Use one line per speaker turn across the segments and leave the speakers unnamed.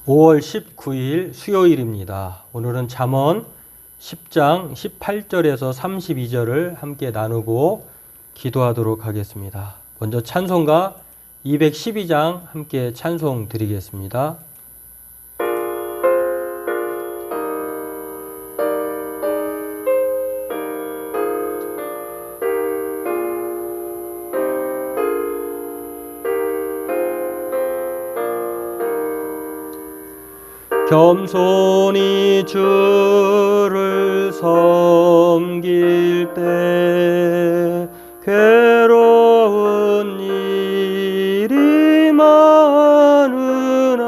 5월 19일 수요일입니다. 오늘은 잠언 10장 18절에서 32절을 함께 나누고 기도하도록 하겠습니다. 먼저 찬송가 212장 함께 찬송 드리겠습니다. 겸손히 주를 섬길 때 괴로운 일이 많으나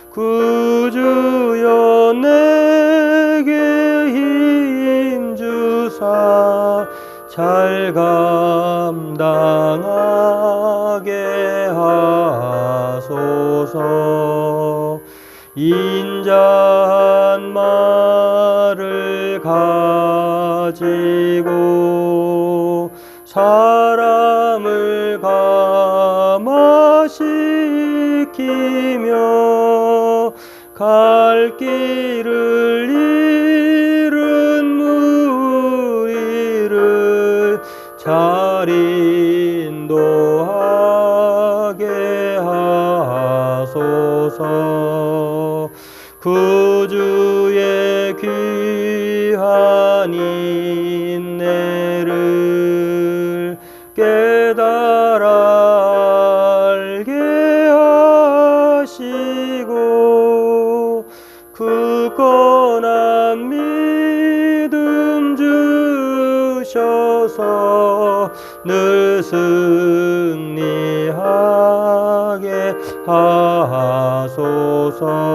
구주여 내게 힘주사 잘 감당하게 하소서. 인자한 말을 가지고 사람을 감화시키며 갈 길을 잃은 무리를 잘 인도하게 하소서. 구주의 귀한 인내를 깨달아 알게 하시고 굳건한 믿음 주셔서 늘 승리하게 하소서.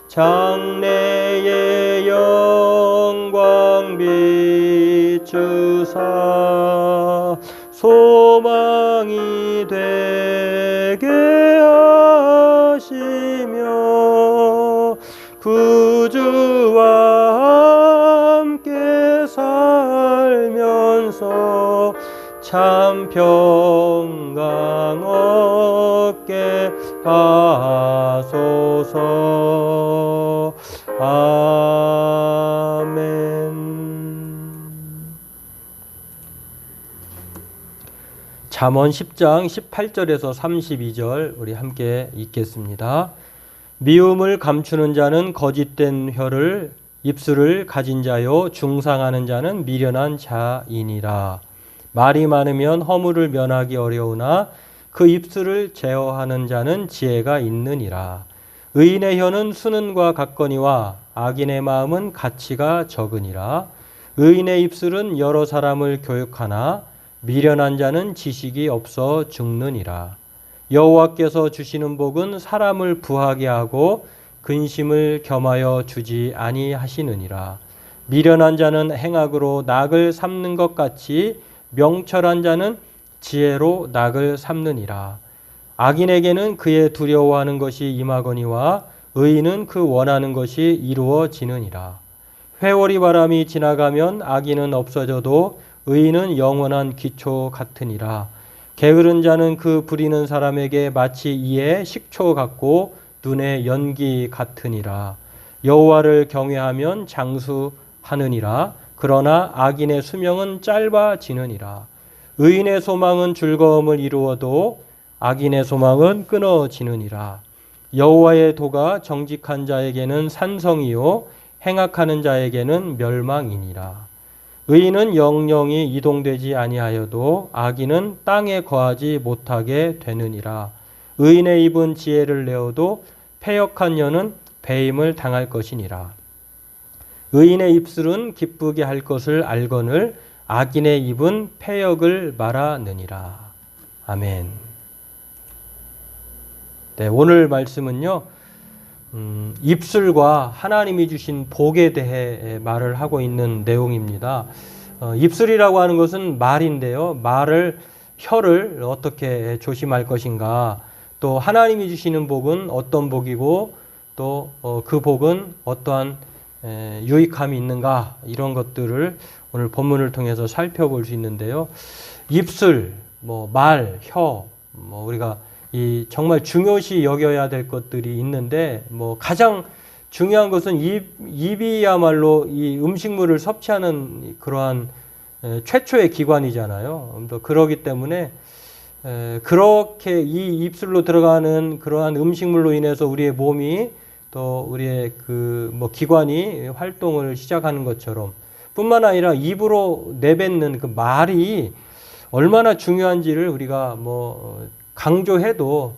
장래의 영광 비추사 소망이 되게 하시며 구주와 함께 살면서 참 평강 얻게 하소서. 아멘. 잠언 10장 18절에서 32절 우리 함께 읽겠습니다. 미움을 감추는 자는 거짓된 혀를 입술을 가진 자요 중상하는 자는 미련한 자이니라. 말이 많으면 허물을 면하기 어려우나 그 입술을 제어하는 자는 지혜가 있느니라. 의인의 혀는 수는과 같거니와 악인의 마음은 가치가 적으니라. 의인의 입술은 여러 사람을 교육하나 미련한 자는 지식이 없어 죽느니라. 여호와께서 주시는 복은 사람을 부하게 하고 근심을 겸하여 주지 아니하시느니라. 미련한 자는 행악으로 낙을 삼는 것 같이 명철한 자는 지혜로 낙을 삼느니라. 악인에게는 그의 두려워하는 것이 임하거니와 의인은 그 원하는 것이 이루어지느니라. 회오리 바람이 지나가면 악인은 없어져도 의인은 영원한 기초 같으니라. 게으른 자는 그 부리는 사람에게 마치 이에 식초 같고 눈에 연기 같으니라. 여호와를 경외하면 장수하느니라. 그러나 악인의 수명은 짧아지느니라. 의인의 소망은 즐거움을 이루어도 악인의 소망은 끊어지느니라. 여호와의 도가 정직한 자에게는 산성이요 행악하는 자에게는 멸망이니라. 의인은 영영이 이동되지 아니하여도 악인은 땅에 거하지 못하게 되느니라. 의인의 입은 지혜를 내어도 패역한 여는 배임을 당할 것이니라. 의인의 입술은 기쁘게 할 것을 알거늘 악인의 입은 패역을 말하느니라. 아멘. 네, 오늘 말씀은요, 입술과 하나님이 주신 복에 대해 말을 하고 있는 내용입니다. 입술이라고 하는 것은 말인데요. 혀를 어떻게 조심할 것인가, 또 하나님이 주시는 복은 어떤 복이고 또 그 복은 어떠한 유익함이 있는가, 이런 것들을 오늘 본문을 통해서 살펴볼 수 있는데요. 입술, 말, 혀, 우리가 이 정말 중요시 여겨야 될 것들이 있는데 뭐 가장 중요한 것은 입이야말로 이 음식물을 섭취하는 그러한 최초의 기관이잖아요. 그러기 때문에 그렇게 이 입술로 들어가는 그러한 음식물로 인해서 우리의 몸이 또 우리의 그 뭐 기관이 활동을 시작하는 것처럼 뿐만 아니라 입으로 내뱉는 그 말이 얼마나 중요한지를 우리가 뭐 강조해도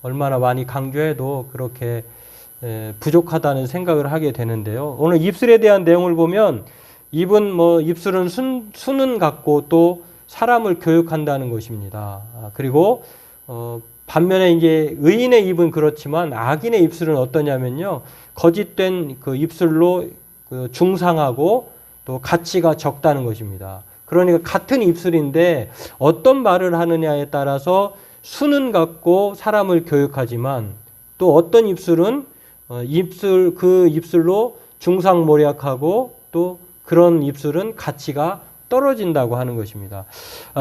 얼마나 많이 강조해도 그렇게 부족하다는 생각을 하게 되는데요. 오늘 입술에 대한 내용을 보면 입술은 수는 같고 또 사람을 교육한다는 것입니다. 그리고 반면에 이제 의인의 입은 그렇지만 악인의 입술은 어떠냐면요. 거짓된 그 입술로 중상하고 또 가치가 적다는 것입니다. 그러니까 같은 입술인데 어떤 말을 하느냐에 따라서 수는 같고 사람을 교육하지만 또 어떤 입술은 그 입술로 중상모략하고 또 그런 입술은 가치가 떨어진다고 하는 것입니다.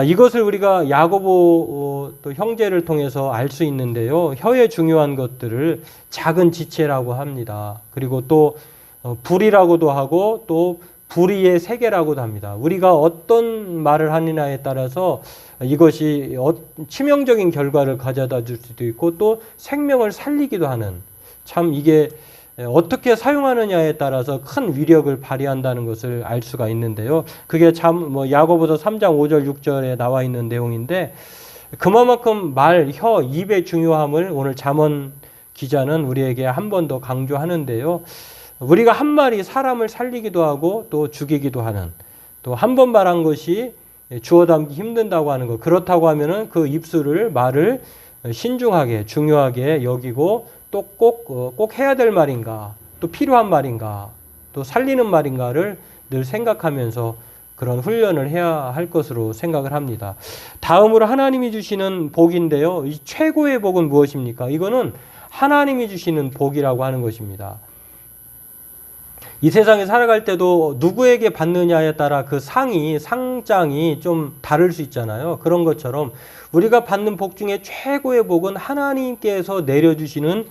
이것을 우리가 야고보 또 형제를 통해서 알 수 있는데요. 혀의 중요한 것들을 작은 지체라고 합니다. 그리고 또 불이라고도 하고 또 불의의 세계라고도 합니다. 우리가 어떤 말을 하느냐에 따라서 이것이 치명적인 결과를 가져다 줄 수도 있고 또 생명을 살리기도 하는 참 이게 어떻게 사용하느냐에 따라서 큰 위력을 발휘한다는 것을 알 수가 있는데요. 그게 참 야고보서 3장 5절 6절에 나와 있는 내용인데 그만큼 혀, 입의 중요함을 오늘 잠언 기자는 우리에게 한 번 더 강조하는데요. 우리가 한 말이 사람을 살리기도 하고 또 죽이기도 하는 또 한 번 말한 것이 주워 담기 힘든다고 하는 것. 그렇다고 하면은 그 말을 신중하게 중요하게 여기고 또 꼭 해야 될 말인가 또 필요한 말인가 또 살리는 말인가를 늘 생각하면서 그런 훈련을 해야 할 것으로 생각을 합니다. 다음으로 하나님이 주시는 복인데요. 이 최고의 복은 무엇입니까? 이거는 하나님이 주시는 복이라고 하는 것입니다. 이 세상에 살아갈 때도 누구에게 받느냐에 따라 그 상장이 좀 다를 수 있잖아요. 그런 것처럼 우리가 받는 복 중에 최고의 복은 하나님께서 내려주시는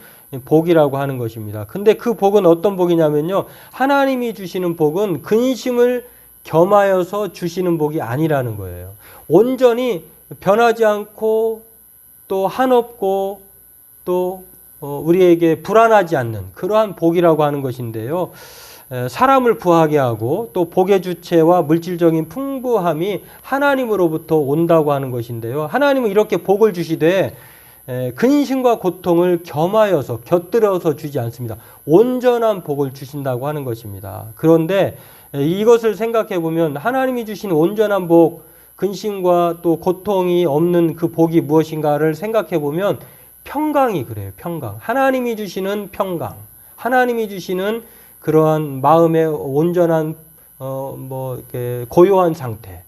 복이라고 하는 것입니다. 근데 그 복은 어떤 복이냐면요. 하나님이 주시는 복은 근심을 겸하여서 주시는 복이 아니라는 거예요. 온전히 변하지 않고 또 한없고 또 우리에게 불안하지 않는 그러한 복이라고 하는 것인데요. 사람을 부하게 하고 또 복의 주체와 물질적인 풍부함이 하나님으로부터 온다고 하는 것인데요. 하나님은 이렇게 복을 주시되 근심과 고통을 겸하여서 곁들여서 주지 않습니다. 온전한 복을 주신다고 하는 것입니다. 그런데 이것을 생각해 보면 하나님이 주신 온전한 복, 근심과 또 고통이 없는 그 복이 무엇인가를 생각해 보면 평강이 그래요. 평강. 하나님이 주시는 평강. 하나님이 주시는 그러한 마음의 온전한 이렇게 고요한 상태.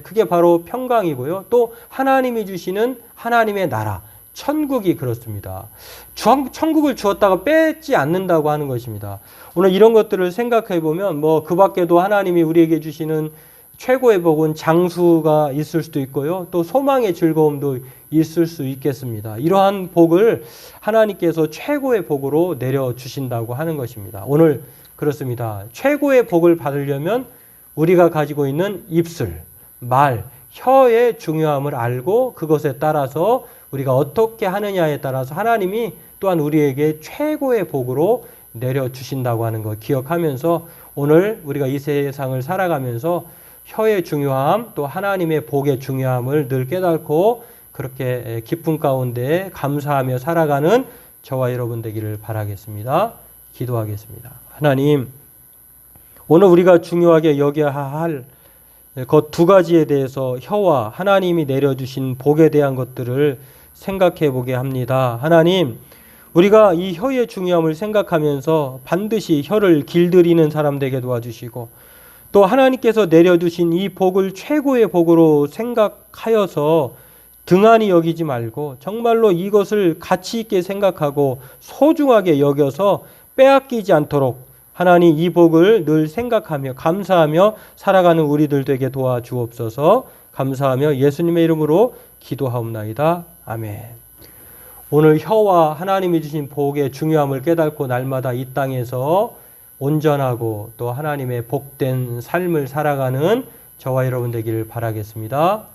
그게 바로 평강이고요. 또 하나님이 주시는 하나님의 나라, 천국이 그렇습니다. 천국을 주었다가 뺏지 않는다고 하는 것입니다. 오늘 이런 것들을 생각해 보면 그 밖에도 하나님이 우리에게 주시는 최고의 복은 장수가 있을 수도 있고요. 또 소망의 즐거움도 있을 수 있겠습니다. 이러한 복을 하나님께서 최고의 복으로 내려주신다고 하는 것입니다. 오늘 그렇습니다. 최고의 복을 받으려면 우리가 가지고 있는 입술, 말, 혀의 중요함을 알고 그것에 따라서 우리가 어떻게 하느냐에 따라서 하나님이 또한 우리에게 최고의 복으로 내려주신다고 하는 것 기억하면서 오늘 우리가 이 세상을 살아가면서 혀의 중요함 또 하나님의 복의 중요함을 늘 깨닫고 그렇게 기쁨 가운데 감사하며 살아가는 저와 여러분 되기를 바라겠습니다. 기도하겠습니다. 하나님, 오늘 우리가 중요하게 여겨야 할 그 두 가지에 대해서 혀와 하나님이 내려주신 복에 대한 것들을 생각해 보게 합니다. 하나님, 우리가 이 혀의 중요함을 생각하면서 반드시 혀를 길들이는 사람 되게 도와주시고 또 하나님께서 내려주신 이 복을 최고의 복으로 생각하여서 등한히 여기지 말고 정말로 이것을 가치 있게 생각하고 소중하게 여겨서 빼앗기지 않도록 하나님 이 복을 늘 생각하며 감사하며 살아가는 우리들 되게 도와주옵소서. 감사하며 예수님의 이름으로 기도하옵나이다. 아멘. 오늘 혀와 하나님이 주신 복의 중요함을 깨닫고 날마다 이 땅에서 온전하고 또 하나님의 복된 삶을 살아가는 저와 여러분 되기를 바라겠습니다.